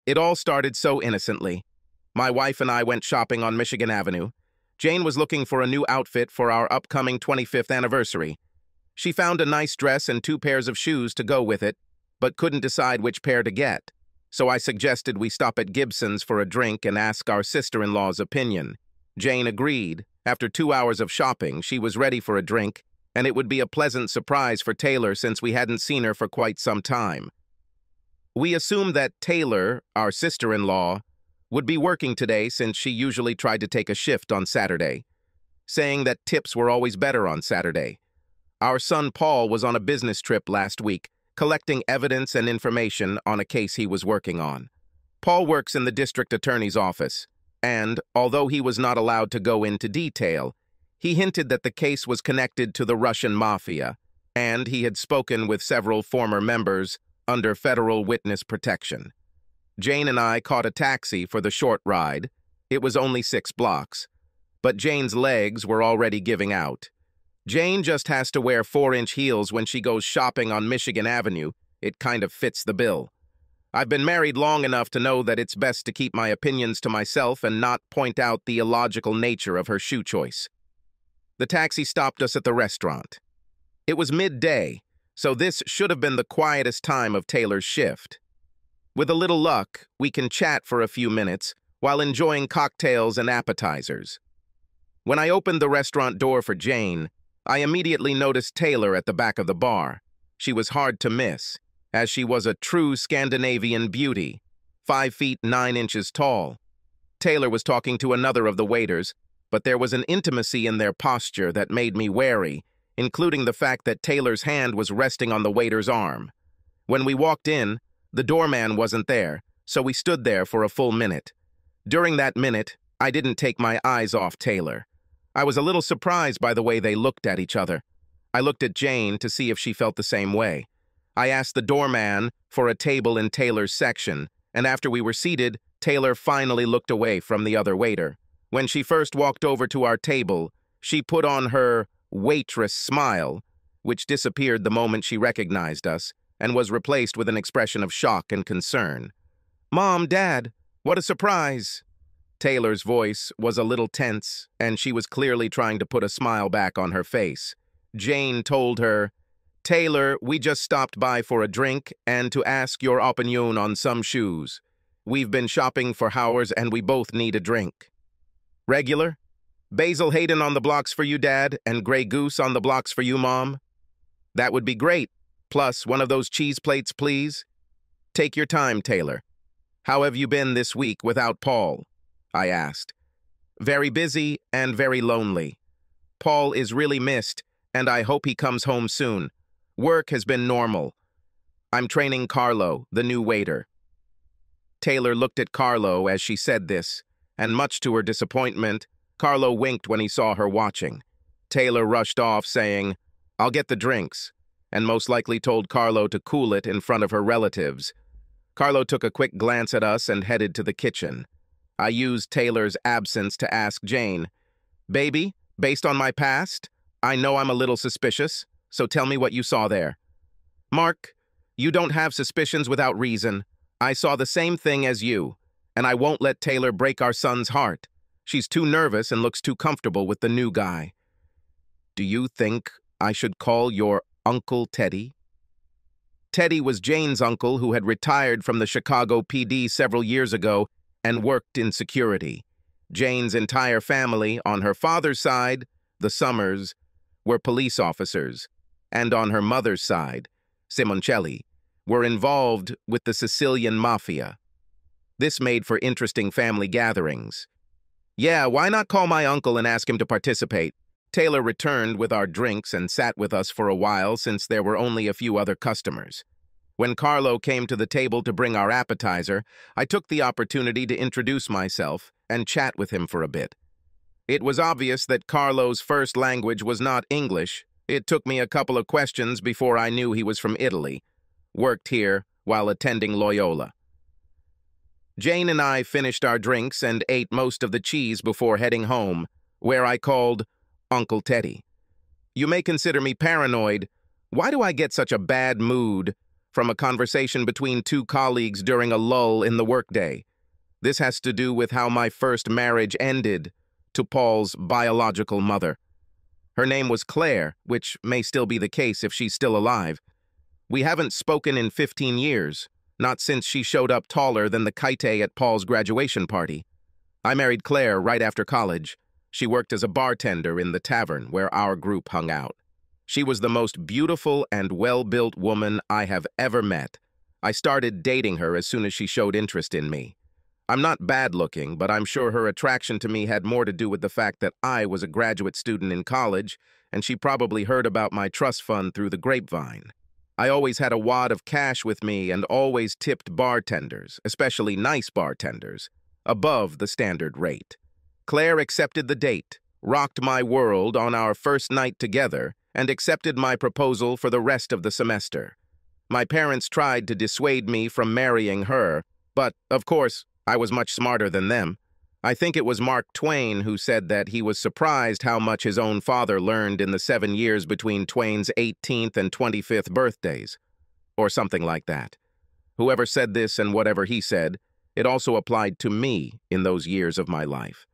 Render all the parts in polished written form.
It all started so innocently. My wife and I went shopping on Michigan Avenue. Jane was looking for a new outfit for our upcoming 25th anniversary. She found a nice dress and 2 pairs of shoes to go with it, but couldn't decide which pair to get. So I suggested we stop at Gibson's for a drink and ask our sister-in-law's opinion. Jane agreed. After 2 hours of shopping, she was ready for a drink, and it would be a pleasant surprise for Taylor since we hadn't seen her for quite some time. We assumed that Taylor, our sister-in-law, would be working today since she usually tried to take a shift on Saturday, saying that tips were always better on Saturday. Our son Paul was on a business trip last week, collecting evidence and information on a case he was working on. Paul works in the district attorney's office, and, although he was not allowed to go into detail, he hinted that the case was connected to the Russian mafia, and he had spoken with several former members under federal witness protection. Jane and I caught a taxi for the short ride. It was only 6 blocks, but Jane's legs were already giving out. Jane just has to wear 4-inch heels when she goes shopping on Michigan Avenue. It kind of fits the bill. I've been married long enough to know that it's best to keep my opinions to myself and not point out the illogical nature of her shoe choice. The taxi stopped us at the restaurant. It was midday, so this should have been the quietest time of Taylor's shift. With a little luck, we can chat for a few minutes while enjoying cocktails and appetizers. When I opened the restaurant door for Jane, I immediately noticed Taylor at the back of the bar. She was hard to miss, as she was a true Scandinavian beauty, 5 feet 9 inches tall. Taylor was talking to another of the waiters, but there was an intimacy in their posture that made me wary, including the fact that Taylor's hand was resting on the waiter's arm. When we walked in, the doorman wasn't there, so we stood there for a full minute. During that minute, I didn't take my eyes off Taylor. I was a little surprised by the way they looked at each other. I looked at Jane to see if she felt the same way. I asked the doorman for a table in Taylor's section, and after we were seated, Taylor finally looked away from the other waiter. When she first walked over to our table, she put on her waitress smile, which disappeared the moment she recognized us, and was replaced with an expression of shock and concern. "Mom, Dad, what a surprise!" Taylor's voice was a little tense, and she was clearly trying to put a smile back on her face. Jane told her, "Taylor, we just stopped by for a drink and to ask your opinion on some shoes. We've been shopping for hours and we both need a drink." "Regular? Basil Hayden on the blocks for you, Dad, and Grey Goose on the blocks for you, Mom?" "That would be great. Plus, one of those cheese plates, please." "Take your time, Taylor. How have you been this week without Paul?" I asked. "Very busy and very lonely. Paul is really missed, and I hope he comes home soon. Work has been normal. I'm training Carlo, the new waiter." Taylor looked at Carlo as she said this, and much to her disappointment, Carlo winked when he saw her watching. Taylor rushed off, saying, "I'll get the drinks," and most likely told Carlo to cool it in front of her relatives. Carlo took a quick glance at us and headed to the kitchen. I used Taylor's absence to ask Jane, "Baby, based on my past, I know I'm a little suspicious, so tell me what you saw there." "Mark, you don't have suspicions without reason. I saw the same thing as you, and I won't let Taylor break our son's heart. She's too nervous and looks too comfortable with the new guy." "Do you think I should call your Uncle Teddy?" Teddy was Jane's uncle who had retired from the Chicago PD several years ago and worked in security. Jane's entire family, on her father's side, the Summers, were police officers, and on her mother's side, Simoncelli, were involved with the Sicilian mafia. This made for interesting family gatherings. "Yeah, why not call my uncle and ask him to participate?" Taylor returned with our drinks and sat with us for a while since there were only a few other customers. When Carlo came to the table to bring our appetizer, I took the opportunity to introduce myself and chat with him for a bit. It was obvious that Carlo's first language was not English. It took me a couple of questions before I knew he was from Italy, worked here while attending Loyola. Jane and I finished our drinks and ate most of the cheese before heading home, where I called Uncle Teddy. "You may consider me paranoid. Why do I get such a bad mood from a conversation between two colleagues during a lull in the workday. This has to do with how my first marriage ended to Paul's biological mother. Her name was Claire, which may still be the case if she's still alive. We haven't spoken in 15 years, not since she showed up taller than the kite at Paul's graduation party. I married Claire right after college. She worked as a bartender in the tavern where our group hung out. She was the most beautiful and well-built woman I have ever met. I started dating her as soon as she showed interest in me. I'm not bad-looking, but I'm sure her attraction to me had more to do with the fact that I was a graduate student in college, and she probably heard about my trust fund through the grapevine. I always had a wad of cash with me and always tipped bartenders, especially nice bartenders, above the standard rate. Claire accepted the date, rocked my world on our first night together, and accepted my proposal for the rest of the semester. My parents tried to dissuade me from marrying her, but, of course, I was much smarter than them. I think it was Mark Twain who said that he was surprised how much his own father learned in the 7 years between Twain's 18th and 25th birthdays, or something like that. Whoever said this and whatever he said, it also applied to me in those years of my life.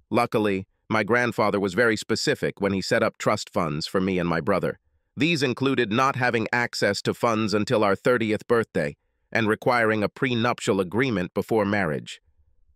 Luckily, my grandfather was very specific when he set up trust funds for me and my brother. These included not having access to funds until our 30th birthday and requiring a prenuptial agreement before marriage.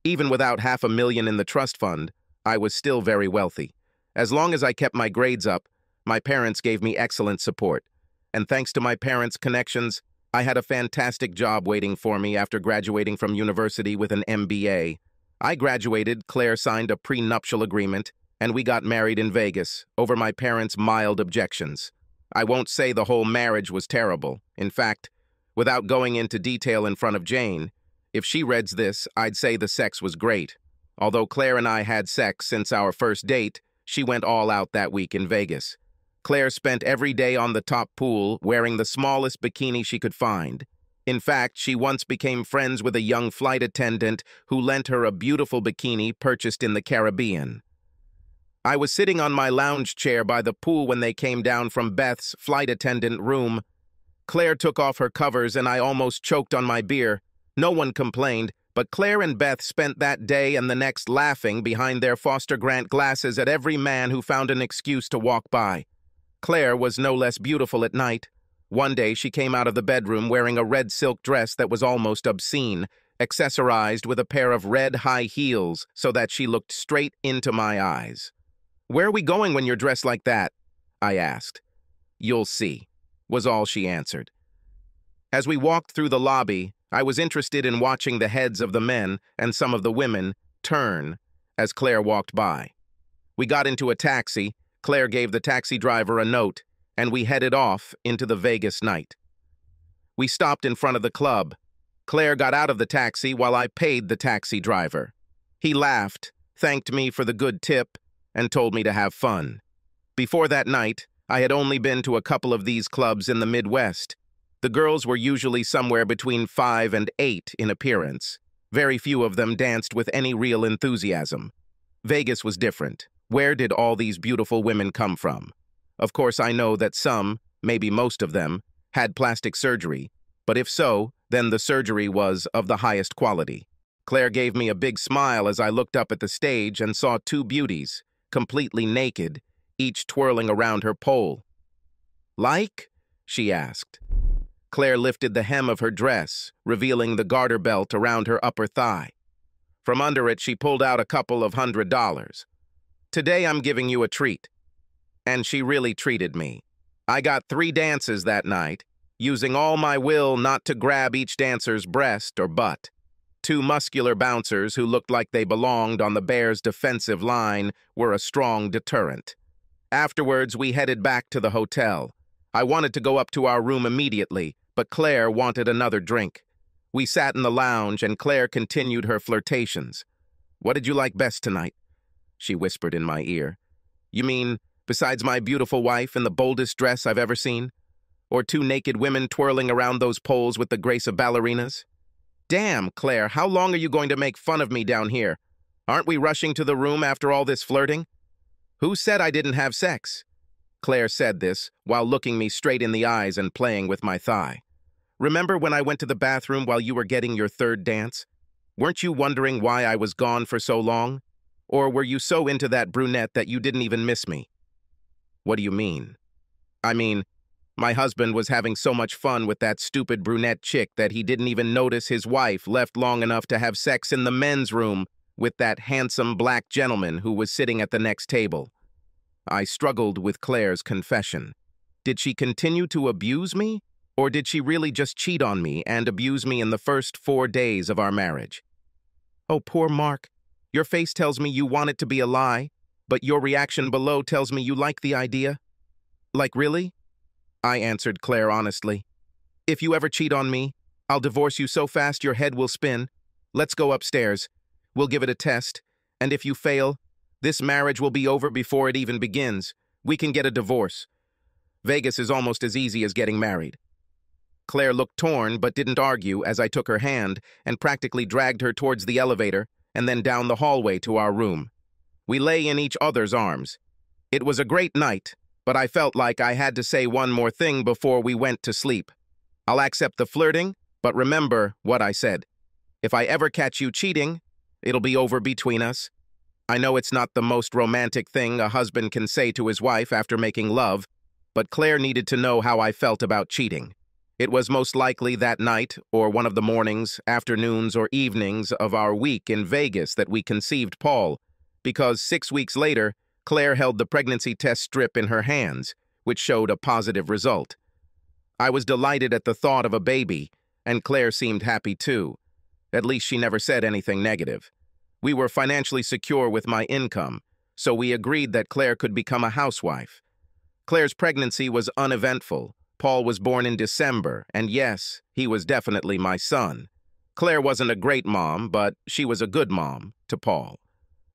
Even without $500,000 in the trust fund, I was still very wealthy. As long as I kept my grades up, my parents gave me excellent support. And thanks to my parents' connections, I had a fantastic job waiting for me after graduating from university with an MBA. I graduated, Claire signed a prenuptial agreement, and we got married in Vegas, over my parents' mild objections. I won't say the whole marriage was terrible. In fact, without going into detail in front of Jane, if she reads this, I'd say the sex was great. Although Claire and I had sex since our first date, she went all out that week in Vegas. Claire spent every day on the top pool, wearing the smallest bikini she could find. In fact, she once became friends with a young flight attendant who lent her a beautiful bikini purchased in the Caribbean. I was sitting on my lounge chair by the pool when they came down from Beth's flight attendant room. Claire took off her covers and I almost choked on my beer. No one complained, but Claire and Beth spent that day and the next laughing behind their Foster Grant glasses at every man who found an excuse to walk by. Claire was no less beautiful at night. One day she came out of the bedroom wearing a red silk dress that was almost obscene, accessorized with a pair of red high heels so that she looked straight into my eyes. "Where are we going when you're dressed like that?" I asked. "You'll see," was all she answered. As we walked through the lobby, I was interested in watching the heads of the men and some of the women turn as Claire walked by. We got into a taxi. Claire gave the taxi driver a note, and we headed off into the Vegas night. We stopped in front of the club. Claire got out of the taxi while I paid the taxi driver. He laughed, thanked me for the good tip, and told me to have fun. Before that night, I had only been to a couple of these clubs in the Midwest. The girls were usually somewhere between 5 and 8 in appearance. Very few of them danced with any real enthusiasm. Vegas was different. Where did all these beautiful women come from? Of course, I know that some, maybe most of them, had plastic surgery, but if so, then the surgery was of the highest quality. Claire gave me a big smile as I looked up at the stage and saw two beauties, completely naked, each twirling around her pole. "Like?" she asked. Claire lifted the hem of her dress, revealing the garter belt around her upper thigh. From under it, she pulled out a couple of $100. "Today I'm giving you a treat." And she really treated me. I got 3 dances that night, using all my will not to grab each dancer's breast or butt. 2 muscular bouncers who looked like they belonged on the Bears' defensive line were a strong deterrent. Afterwards, we headed back to the hotel. I wanted to go up to our room immediately, but Claire wanted another drink. We sat in the lounge, and Claire continued her flirtations. "What did you like best tonight?" she whispered in my ear. "You mean, besides my beautiful wife in the boldest dress I've ever seen? Or 2 naked women twirling around those poles with the grace of ballerinas? Damn, Claire, how long are you going to make fun of me down here? Aren't we rushing to the room after all this flirting? Who said I didn't have sex?" Claire said this while looking me straight in the eyes and playing with my thigh. remember when I went to the bathroom while you were getting your third dance? Weren't you wondering why I was gone for so long? Or were you so into that brunette that you didn't even miss me? What do you mean? I mean, my husband was having so much fun with that stupid brunette chick that he didn't even notice his wife left long enough to have sex in the men's room with that handsome black gentleman who was sitting at the next table. I struggled with Claire's confession. Did she continue to abuse me? Or did she really just cheat on me and abuse me in the first 4 days of our marriage? Oh, poor Mark. Your face tells me you want it to be a lie, but your reaction below tells me you like the idea. Like, really? I answered Claire honestly. If you ever cheat on me, I'll divorce you so fast your head will spin. Let's go upstairs. We'll give it a test, and if you fail, this marriage will be over before it even begins. We can get a divorce. Vegas is almost as easy as getting married. Claire looked torn but didn't argue as I took her hand and practically dragged her towards the elevator and then down the hallway to our room. We lay in each other's arms. It was a great night, but I felt like I had to say one more thing before we went to sleep. I'll accept the flirting, but remember what I said. If I ever catch you cheating, it'll be over between us. I know it's not the most romantic thing a husband can say to his wife after making love, but Claire needed to know how I felt about cheating. It was most likely that night, or one of the mornings, afternoons, or evenings of our week in Vegas that we conceived Paul, because 6 weeks later, Claire held the pregnancy test strip in her hands, which showed a positive result. I was delighted at the thought of a baby, and Claire seemed happy too. At least she never said anything negative. We were financially secure with my income, so we agreed that Claire could become a housewife. Claire's pregnancy was uneventful. Paul was born in December, and yes, he was definitely my son. Claire wasn't a great mom, but she was a good mom to Paul.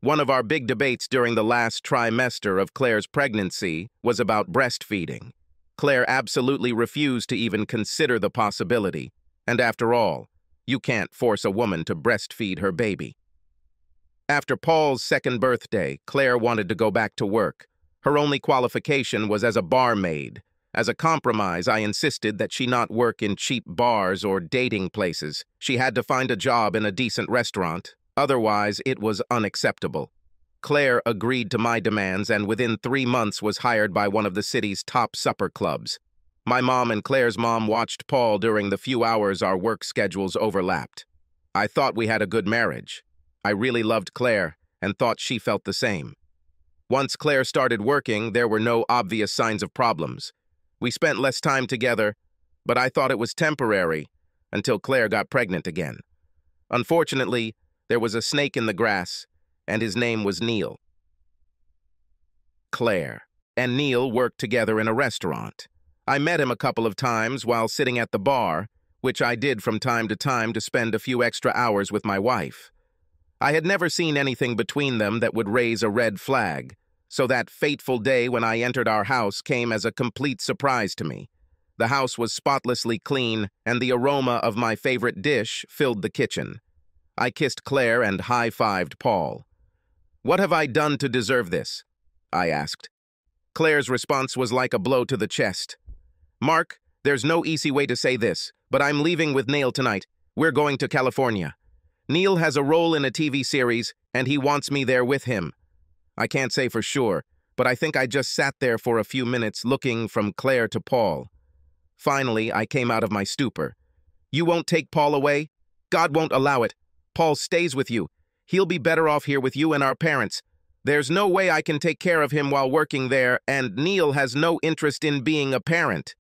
One of our big debates during the last trimester of Claire's pregnancy was about breastfeeding. Claire absolutely refused to even consider the possibility, and after all, you can't force a woman to breastfeed her baby. After Paul's second birthday, Claire wanted to go back to work. Her only qualification was as a barmaid. As a compromise, I insisted that she not work in cheap bars or dating places. She had to find a job in a decent restaurant. Otherwise, it was unacceptable. Claire agreed to my demands and within 3 months was hired by one of the city's top supper clubs. My mom and Claire's mom watched Paul during the few hours our work schedules overlapped. I thought we had a good marriage. I really loved Claire and thought she felt the same. Once Claire started working, there were no obvious signs of problems. We spent less time together, but I thought it was temporary until Claire got pregnant again. Unfortunately, there was a snake in the grass, and his name was Neil. Claire and Neil worked together in a restaurant. I met him a couple of times while sitting at the bar, which I did from time to spend a few extra hours with my wife. I had never seen anything between them that would raise a red flag, so that fateful day when I entered our house came as a complete surprise to me. The house was spotlessly clean, and the aroma of my favorite dish filled the kitchen. I kissed Claire and high-fived Paul. "What have I done to deserve this?" I asked. Claire's response was like a blow to the chest. "Mark, there's no easy way to say this, but I'm leaving with Neil tonight. We're going to California. Neil has a role in a TV series, and he wants me there with him." I can't say for sure, but I think I just sat there for a few minutes looking from Claire to Paul. Finally, I came out of my stupor. "You won't take Paul away? God won't allow it. Paul stays with you. He'll be better off here with you and our parents. There's no way I can take care of him while working there, and Neil has no interest in being a parent."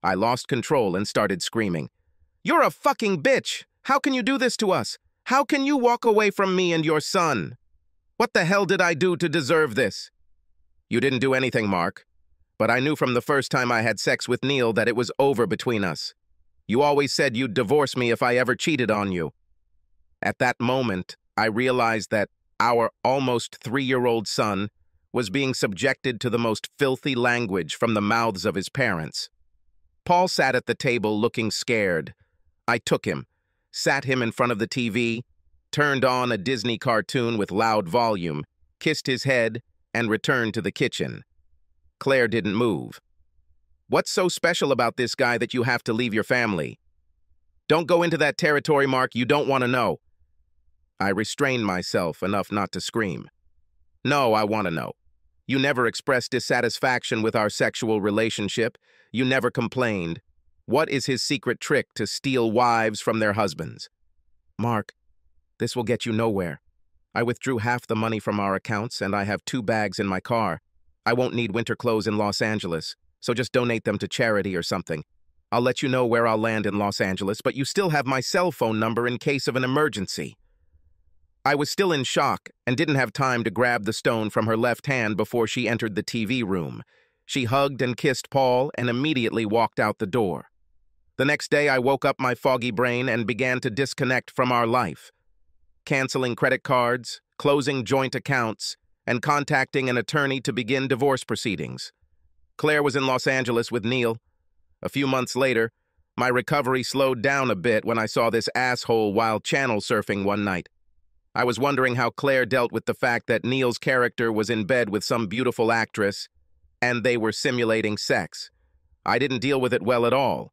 I lost control and started screaming. "You're a fucking bitch! How can you do this to us? How can you walk away from me and your son? What the hell did I do to deserve this?" "You didn't do anything, Mark. But I knew from the first time I had sex with Neil that it was over between us. You always said you'd divorce me if I ever cheated on you." At that moment, I realized that our almost 3-year-old son was being subjected to the most filthy language from the mouths of his parents. Paul sat at the table looking scared. I took him, sat him in front of the TV, turned on a Disney cartoon with loud volume, kissed his head, and returned to the kitchen. Claire didn't move. "What's so special about this guy that you have to leave your family?" Don't go into that territory, Mark. You don't want to know. I restrained myself enough not to scream. No, I want to know. You never expressed dissatisfaction with our sexual relationship. You never complained. What is his secret trick to steal wives from their husbands? Mark, this will get you nowhere. I withdrew half the money from our accounts, and I have 2 bags in my car. I won't need winter clothes in Los Angeles, so just donate them to charity or something. I'll let you know where I'll land in Los Angeles, but you still have my cell phone number in case of an emergency. I was still in shock and didn't have time to grab the stone from her left hand before she entered the TV room. She hugged and kissed Paul and immediately walked out the door. The next day, I woke up my foggy brain and began to disconnect from our life, canceling credit cards, closing joint accounts, and contacting an attorney to begin divorce proceedings. Claire was in Los Angeles with Neil. A few months later, my recovery slowed down a bit when I saw this asshole while channel surfing one night. I was wondering how Claire dealt with the fact that Neil's character was in bed with some beautiful actress, and they were simulating sex. I didn't deal with it well at all.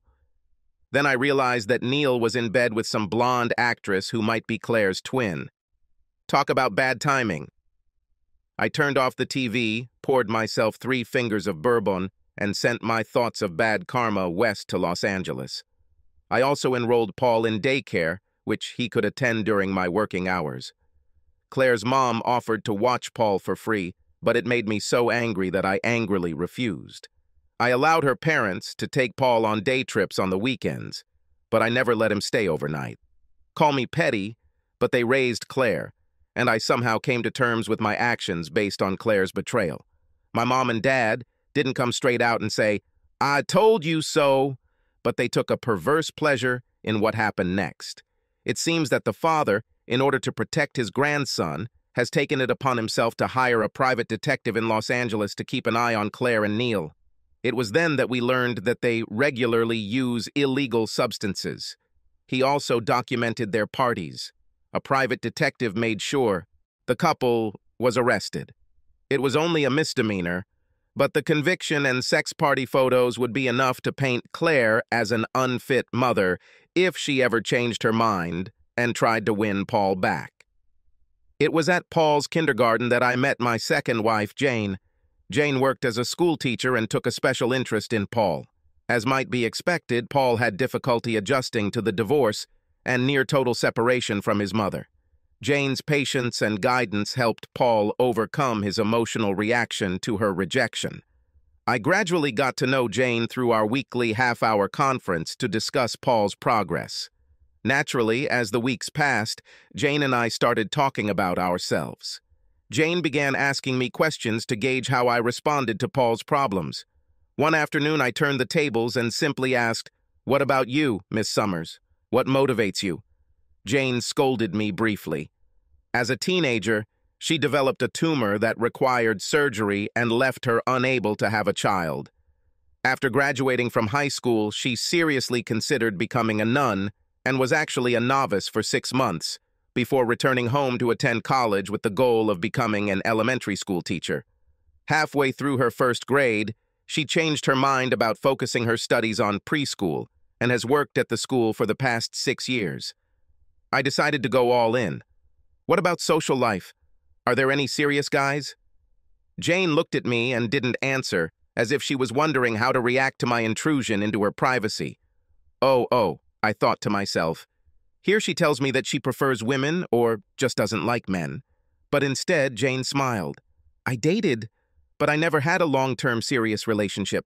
Then I realized that Neil was in bed with some blonde actress who might be Claire's twin. Talk about bad timing. I turned off the TV, poured myself 3 fingers of bourbon, and sent my thoughts of bad karma west to Los Angeles. I also enrolled Paul in daycare, which he could attend during my working hours. Claire's mom offered to watch Paul for free, but it made me so angry that I angrily refused. I allowed her parents to take Paul on day trips on the weekends, but I never let him stay overnight. Call me petty, but they raised Claire, and I somehow came to terms with my actions based on Claire's betrayal. My mom and dad didn't come straight out and say, "I told you so," but they took a perverse pleasure in what happened next. It seems that the father, in order to protect his grandson, has taken it upon himself to hire a private detective in Los Angeles to keep an eye on Claire and Neil. It was then that we learned that they regularly use illegal substances. He also documented their parties. A private detective made sure the couple was arrested. It was only a misdemeanor, but the conviction and sex party photos would be enough to paint Claire as an unfit mother if she ever changed her mind and tried to win Paul back. It was at Paul's kindergarten that I met my second wife, Jane. Jane worked as a school teacher and took a special interest in Paul. As might be expected, Paul had difficulty adjusting to the divorce and near-total separation from his mother. Jane's patience and guidance helped Paul overcome his emotional reaction to her rejection. I gradually got to know Jane through our weekly half-hour conference to discuss Paul's progress. Naturally, as the weeks passed, Jane and I started talking about ourselves. Jane began asking me questions to gauge how I responded to Paul's problems. One afternoon, I turned the tables and simply asked, "What about you, Miss Summers? What motivates you?" Jane scolded me briefly. As a teenager, she developed a tumor that required surgery and left her unable to have a child. After graduating from high school, she seriously considered becoming a nun and was actually a novice for 6 months before returning home to attend college with the goal of becoming an elementary school teacher. Halfway through her first grade, she changed her mind about focusing her studies on preschool and has worked at the school for the past 6 years. I decided to go all in. What about social life? Are there any serious guys? Jane looked at me and didn't answer, as if she was wondering how to react to my intrusion into her privacy. Oh, I thought to myself. Here she tells me that she prefers women or just doesn't like men. But instead, Jane smiled. I dated, but I never had a long-term serious relationship.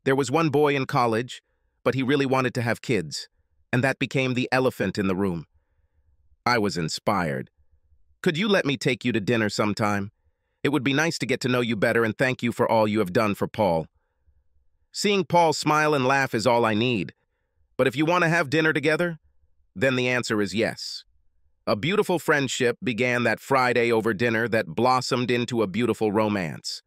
There was one boy in college, but he really wanted to have kids, and that became the elephant in the room. I was inspired. Could you let me take you to dinner sometime? It would be nice to get to know you better and thank you for all you have done for Paul. Seeing Paul smile and laugh is all I need. But if you want to have dinner together, then the answer is yes. A beautiful friendship began that Friday over dinner that blossomed into a beautiful romance.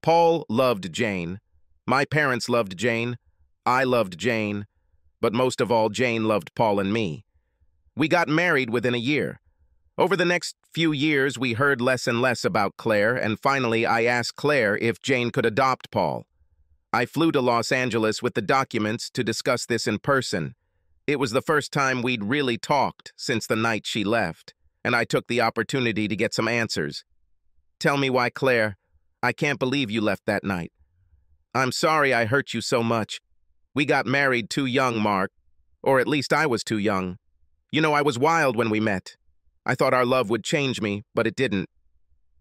Paul loved Jane. My parents loved Jane. I loved Jane. But most of all, Jane loved Paul and me. We got married within a year. Over the next few years, we heard less and less about Claire, and finally I asked Claire if Jane could adopt Paul. I flew to Los Angeles with the documents to discuss this in person. It was the first time we'd really talked since the night she left, and I took the opportunity to get some answers. Tell me why, Claire. I can't believe you left that night. I'm sorry I hurt you so much. We got married too young, Mark. Or at least I was too young. You know, I was wild when we met. I thought our love would change me, but it didn't.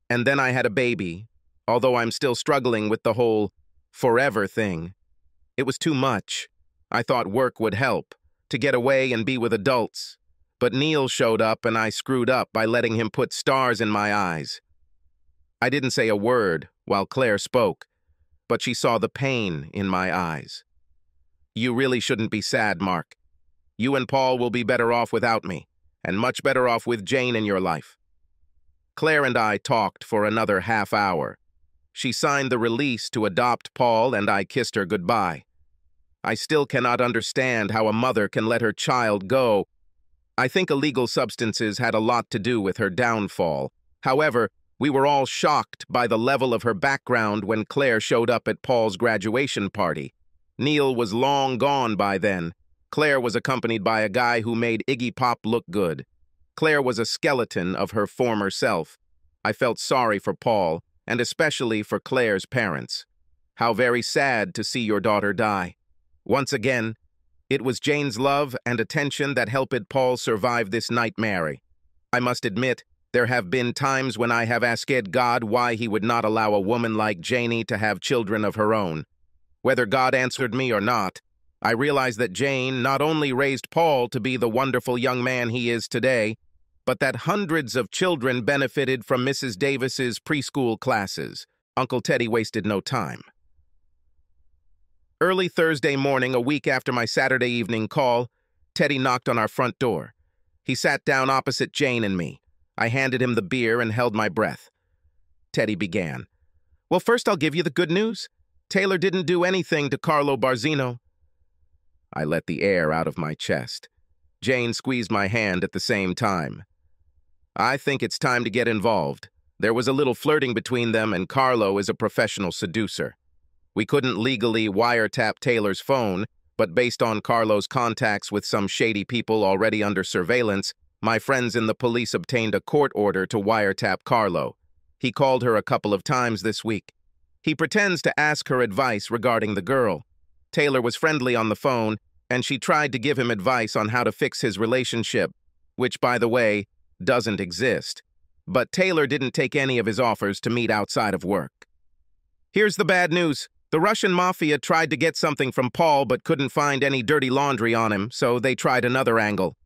And then I had a baby, although I'm still struggling with the whole forever thing. It was too much. I thought work would help, to get away and be with adults. But Neil showed up and I screwed up by letting him put stars in my eyes. I didn't say a word while Claire spoke, but she saw the pain in my eyes. You really shouldn't be sad, Mark. You and Paul will be better off without me, and much better off with Jane in your life. Claire and I talked for another half hour. She signed the release to adopt Paul, and I kissed her goodbye. I still cannot understand how a mother can let her child go. I think illegal substances had a lot to do with her downfall. However, we were all shocked by the level of her background when Claire showed up at Paul's graduation party. Neil was long gone by then. Claire was accompanied by a guy who made Iggy Pop look good. Claire was a skeleton of her former self. I felt sorry for Paul, and especially for Claire's parents. How very sad to see your daughter die. Once again, it was Jane's love and attention that helped Paul survive this nightmare. I must admit, there have been times when I have asked God why he would not allow a woman like Janie to have children of her own. Whether God answered me or not, I realized that Jane not only raised Paul to be the wonderful young man he is today, but that hundreds of children benefited from Mrs. Davis's preschool classes. Uncle Teddy wasted no time. Early Thursday morning, a week after my Saturday evening call, Teddy knocked on our front door. He sat down opposite Jane and me. I handed him the beer and held my breath. Teddy began. Well, first I'll give you the good news. Taylor didn't do anything to Carlo Barzino. I let the air out of my chest. Jane squeezed my hand at the same time. I think it's time to get involved. There was a little flirting between them, and Carlo is a professional seducer. We couldn't legally wiretap Taylor's phone, but based on Carlo's contacts with some shady people already under surveillance, my friends in the police obtained a court order to wiretap Carlo. He called her a couple of times this week. He pretends to ask her advice regarding the girl. Taylor was friendly on the phone, and she tried to give him advice on how to fix his relationship, which, by the way, doesn't exist. But Taylor didn't take any of his offers to meet outside of work. Here's the bad news. The Russian mafia tried to get something from Paul but couldn't find any dirty laundry on him, so they tried another angle.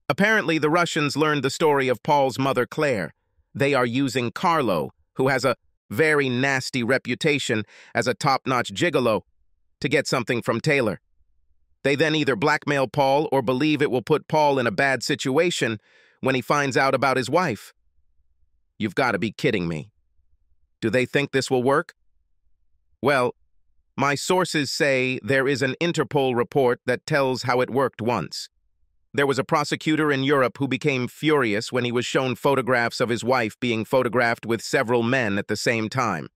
Apparently, the Russians learned the story of Paul's mother, Claire. They are using Carlo, who has a very nasty reputation as a top-notch gigolo, to get something from Taylor. They then either blackmail Paul or believe it will put Paul in a bad situation when he finds out about his wife. You've got to be kidding me. Do they think this will work? Well, my sources say there is an Interpol report that tells how it worked once. There was a prosecutor in Europe who became furious when he was shown photographs of his wife being photographed with several men at the same time.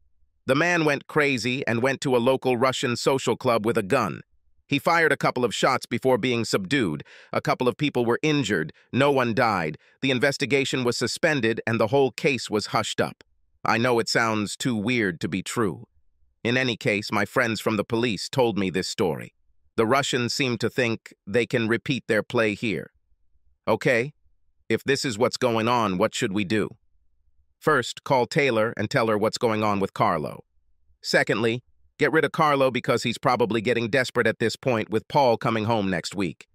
The man went crazy and went to a local Russian social club with a gun. He fired a couple of shots before being subdued. A couple of people were injured. No one died. The investigation was suspended and the whole case was hushed up. I know it sounds too weird to be true. In any case, my friends from the police told me this story. The Russians seem to think they can repeat their play here. Okay, if this is what's going on, what should we do? First, call Taylor and tell her what's going on with Carlo. Secondly, get rid of Carlo because he's probably getting desperate at this point with Paul coming home next week.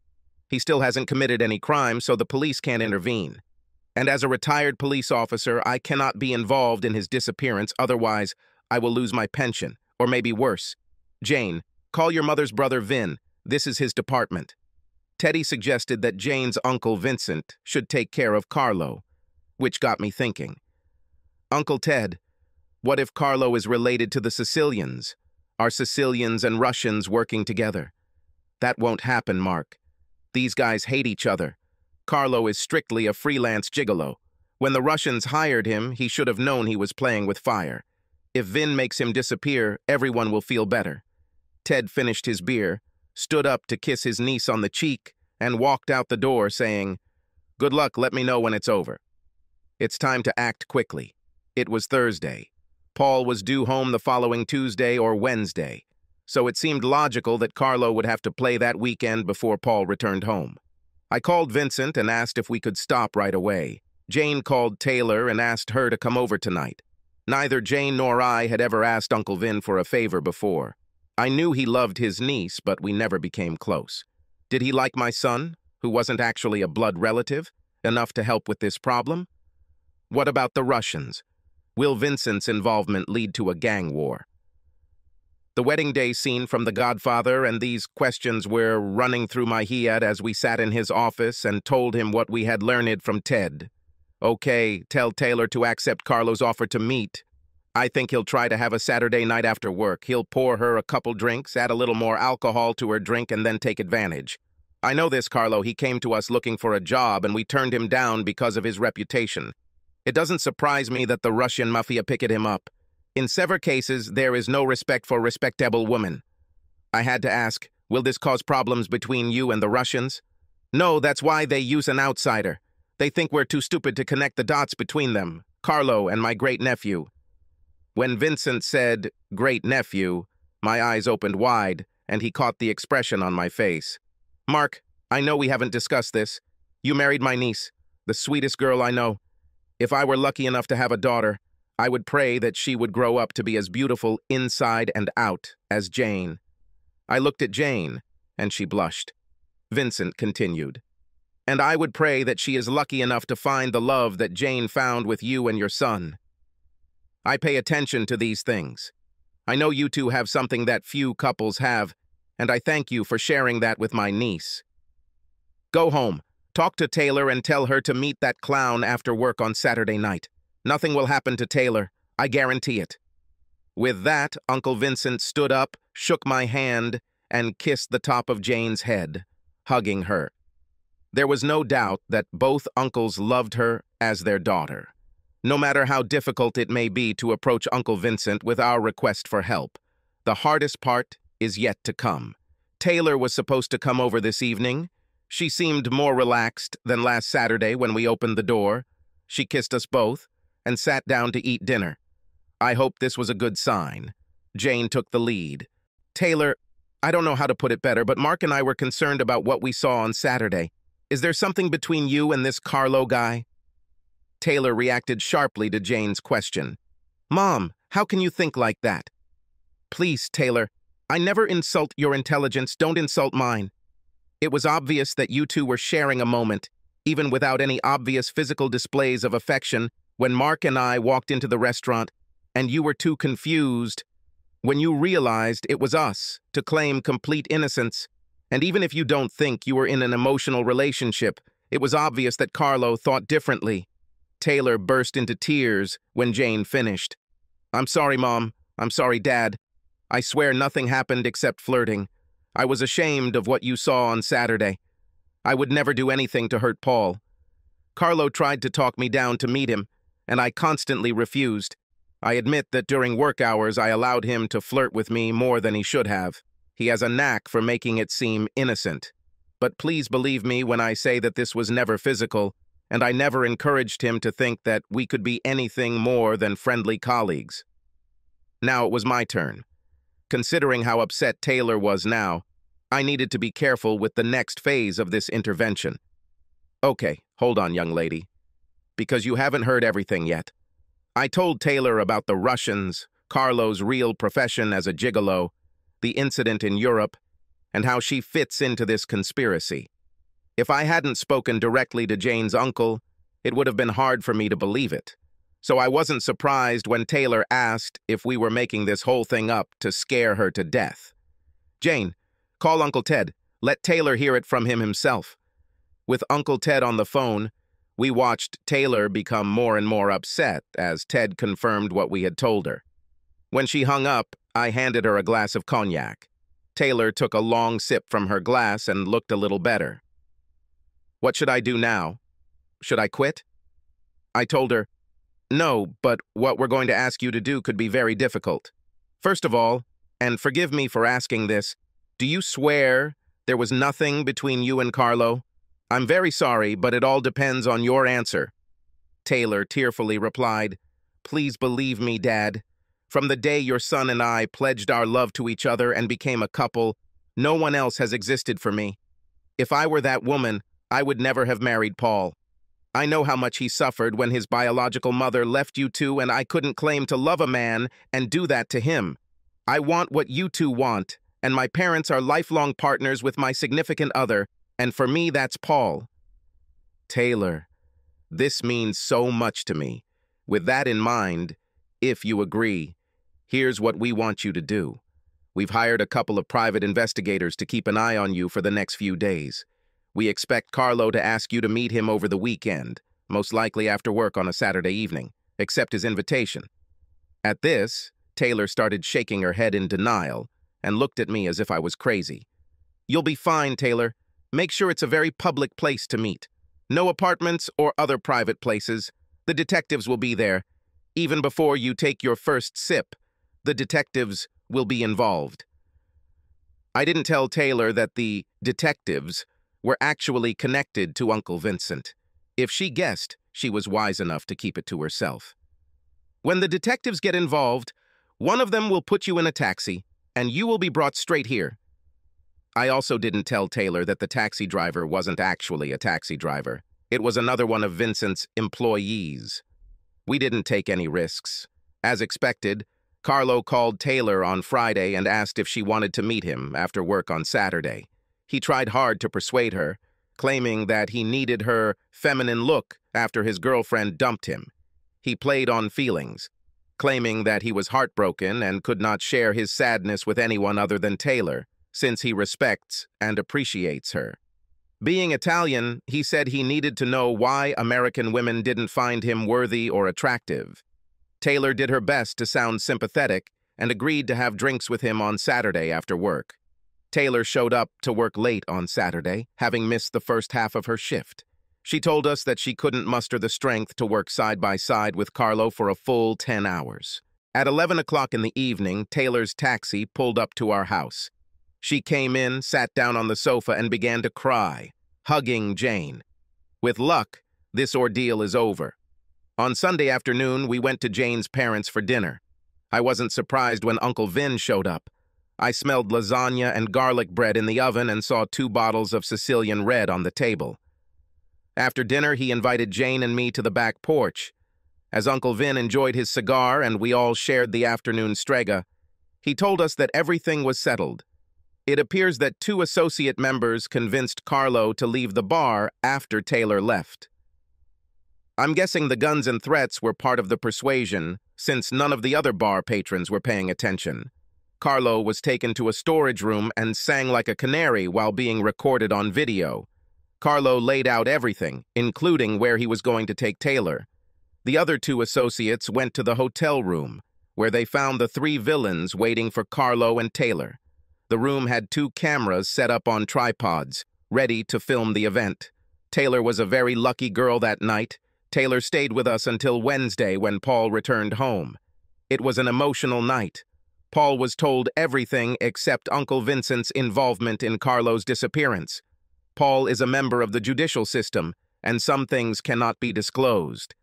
He still hasn't committed any crime, so the police can't intervene. And as a retired police officer, I cannot be involved in his disappearance, otherwise I will lose my pension, or maybe worse. Jane, call your mother's brother Vin. This is his department. Teddy suggested that Jane's uncle Vincent should take care of Carlo, which got me thinking. Uncle Ted, what if Carlo is related to the Sicilians? Are Sicilians and Russians working together? That won't happen, Mark. These guys hate each other. Carlo is strictly a freelance gigolo. When the Russians hired him, he should have known he was playing with fire. If Vin makes him disappear, everyone will feel better. Ted finished his beer, stood up to kiss his niece on the cheek, and walked out the door saying, "Good luck, let me know when it's over." It's time to act quickly. It was Thursday. Paul was due home the following Tuesday or Wednesday, so it seemed logical that Carlo would have to play that weekend before Paul returned home. I called Vincent and asked if we could stop right away. Jane called Taylor and asked her to come over tonight. Neither Jane nor I had ever asked Uncle Vin for a favor before. I knew he loved his niece, but we never became close. Did he like my son, who wasn't actually a blood relative, enough to help with this problem? What about the Russians? Will Vincent's involvement lead to a gang war? The wedding day scene from The Godfather and these questions were running through my head as we sat in his office and told him what we had learned from Ted. Okay, tell Taylor to accept Carlo's offer to meet. I think he'll try to have a Saturday night after work. He'll pour her a couple drinks, add a little more alcohol to her drink, and then take advantage. I know this, Carlo. He came to us looking for a job, and we turned him down because of his reputation. It doesn't surprise me that the Russian mafia picked him up. In several cases, there is no respect for respectable women. I had to ask, will this cause problems between you and the Russians? No, that's why they use an outsider. They think we're too stupid to connect the dots between them, Carlo and my great-nephew. When Vincent said, great-nephew, my eyes opened wide, and he caught the expression on my face. Mark, I know we haven't discussed this. You married my niece, the sweetest girl I know. If I were lucky enough to have a daughter, I would pray that she would grow up to be as beautiful inside and out as Jane. I looked at Jane, and she blushed. Vincent continued. And I would pray that she is lucky enough to find the love that Jane found with you and your son. I pay attention to these things. I know you two have something that few couples have, and I thank you for sharing that with my niece. Go home, talk to Taylor and tell her to meet that clown after work on Saturday night. Nothing will happen to Taylor, I guarantee it. With that, Uncle Vincent stood up, shook my hand, and kissed the top of Jane's head, hugging her. There was no doubt that both uncles loved her as their daughter. No matter how difficult it may be to approach Uncle Vincent with our request for help, the hardest part is yet to come. Taylor was supposed to come over this evening. She seemed more relaxed than last Saturday when we opened the door. She kissed us both and sat down to eat dinner. I hope this was a good sign. Jane took the lead. Taylor, I don't know how to put it better, but Mark and I were concerned about what we saw on Saturday. Is there something between you and this Carlo guy? Taylor reacted sharply to Jane's question. Mom, how can you think like that? Please, Taylor, I never insult your intelligence. Don't insult mine. It was obvious that you two were sharing a moment, even without any obvious physical displays of affection, when Mark and I walked into the restaurant, and you were too confused when you realized it was us to claim complete innocence. And even if you don't think you were in an emotional relationship, it was obvious that Carlo thought differently. Taylor burst into tears when Jane finished. I'm sorry, Mom. I'm sorry, Dad. I swear nothing happened except flirting. I was ashamed of what you saw on Saturday. I would never do anything to hurt Paul. Carlo tried to talk me down to meet him, and I constantly refused. I admit that during work hours I allowed him to flirt with me more than he should have. He has a knack for making it seem innocent. But please believe me when I say that this was never physical, and I never encouraged him to think that we could be anything more than friendly colleagues. Now it was my turn. Considering how upset Taylor was now, I needed to be careful with the next phase of this intervention. Okay, hold on, young lady, because you haven't heard everything yet. I told Taylor about the Russians, Carlo's real profession as a gigolo, the incident in Europe, and how she fits into this conspiracy. If I hadn't spoken directly to Jane's uncle, it would have been hard for me to believe it. So I wasn't surprised when Taylor asked if we were making this whole thing up to scare her to death. Jane, call Uncle Ted. Let Taylor hear it from him himself. With Uncle Ted on the phone, we watched Taylor become more and more upset as Ted confirmed what we had told her. When she hung up, I handed her a glass of cognac. Taylor took a long sip from her glass and looked a little better. What should I do now? Should I quit? I told her, no, but what we're going to ask you to do could be very difficult. First of all, and forgive me for asking this, do you swear There was nothing between you and Carlo? I'm very sorry, but it all depends on your answer. Taylor tearfully replied, Please believe me, Dad. From the day your son and I pledged our love to each other and became a couple, no one else has existed for me. If I were that woman, I would never have married Paul. I know how much he suffered when his biological mother left you two, and I couldn't claim to love a man and do that to him. I want what you two want, and my parents are lifelong partners with my significant other, and for me, that's Paul. Taylor, this means so much to me. With that in mind, if you agree, here's what we want you to do. We've hired a couple of private investigators to keep an eye on you for the next few days. We expect Carlo to ask you to meet him over the weekend, most likely after work on a Saturday evening. Accept his invitation. At this, Taylor started shaking her head in denial and looked at me as if I was crazy. You'll be fine, Taylor. Make sure it's a very public place to meet. No apartments or other private places. The detectives will be there. Even before you take your first sip, the detectives will be involved. I didn't tell Taylor that the detectives were actually connected to Uncle Vincent. If she guessed, she was wise enough to keep it to herself. When the detectives get involved, one of them will put you in a taxi, and you will be brought straight here. I also didn't tell Taylor that the taxi driver wasn't actually a taxi driver. It was another one of Vincent's employees. We didn't take any risks. As expected, Carlo called Taylor on Friday and asked if she wanted to meet him after work on Saturday. He tried hard to persuade her, claiming that he needed her feminine look after his girlfriend dumped him. He played on feelings, claiming that he was heartbroken and could not share his sadness with anyone other than Taylor, since he respects and appreciates her. Being Italian, he said he needed to know why American women didn't find him worthy or attractive. Taylor did her best to sound sympathetic and agreed to have drinks with him on Saturday after work. Taylor showed up to work late on Saturday, having missed the first half of her shift. She told us that she couldn't muster the strength to work side by side with Carlo for a full 10 hours. At 11 o'clock in the evening, Taylor's taxi pulled up to our house. She came in, sat down on the sofa, and began to cry, hugging Jane. With luck, this ordeal is over. On Sunday afternoon, we went to Jane's parents for dinner. I wasn't surprised when Uncle Vin showed up. I smelled lasagna and garlic bread in the oven and saw 2 bottles of Sicilian red on the table. After dinner, he invited Jane and me to the back porch. As Uncle Vin enjoyed his cigar and we all shared the afternoon strega, he told us that everything was settled. It appears that 2 associate members convinced Carlo to leave the bar after Taylor left. I'm guessing the guns and threats were part of the persuasion, since none of the other bar patrons were paying attention. Carlo was taken to a storage room and sang like a canary while being recorded on video. Carlo laid out everything, including where he was going to take Taylor. The other 2 associates went to the hotel room, where they found the 3 villains waiting for Carlo and Taylor. The room had 2 cameras set up on tripods, ready to film the event. Taylor was a very lucky girl that night. Taylor stayed with us until Wednesday when Paul returned home. It was an emotional night. Paul was told everything except Uncle Vincent's involvement in Carlo's disappearance. Paul is a member of the judicial system, and some things cannot be disclosed.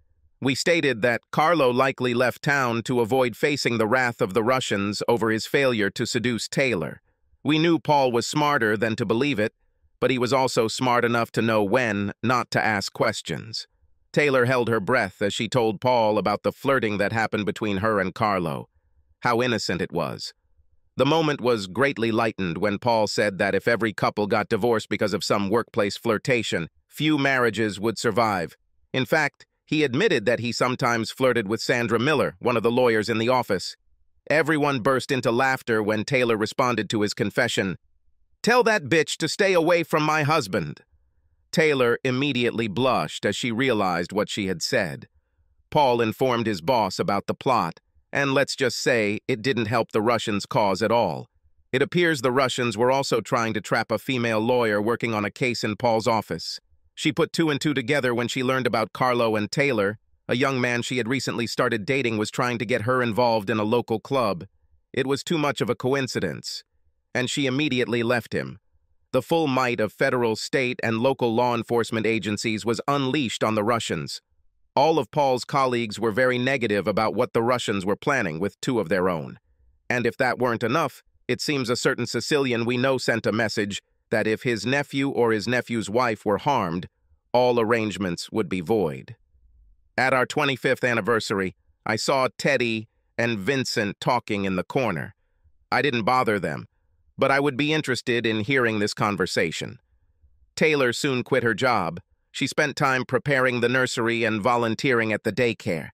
We stated that Carlo likely left town to avoid facing the wrath of the Russians over his failure to seduce Taylor. We knew Paul was smarter than to believe it, but he was also smart enough to know when not to ask questions. Taylor held her breath as she told Paul about the flirting that happened between her and Carlo. How innocent it was. The moment was greatly lightened when Paul said that if every couple got divorced because of some workplace flirtation, few marriages would survive. In fact, he admitted that he sometimes flirted with Sandra Miller, one of the lawyers in the office. Everyone burst into laughter when Taylor responded to his confession, "Tell that bitch to stay away from my husband." Taylor immediately blushed as she realized what she had said. Paul informed his boss about the plot, and let's just say it didn't help the Russians' cause at all. It appears the Russians were also trying to trap a female lawyer working on a case in Paul's office. She put 2 and 2 together when she learned about Carlo and Taylor. A young man she had recently started dating was trying to get her involved in a local club. It was too much of a coincidence, and she immediately left him. The full might of federal, state, and local law enforcement agencies was unleashed on the Russians. All of Paul's colleagues were very negative about what the Russians were planning with two of their own. And if that weren't enough, it seems a certain Sicilian we know sent a message that if his nephew or his nephew's wife were harmed, all arrangements would be void. At our 25th anniversary, I saw Teddy and Vincent talking in the corner. I didn't bother them, but I would be interested in hearing this conversation. Taylor soon quit her job. She spent time preparing the nursery and volunteering at the daycare.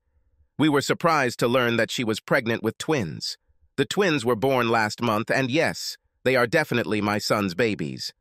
We were surprised to learn that she was pregnant with twins. The twins were born last month, and yes, they are definitely my son's babies.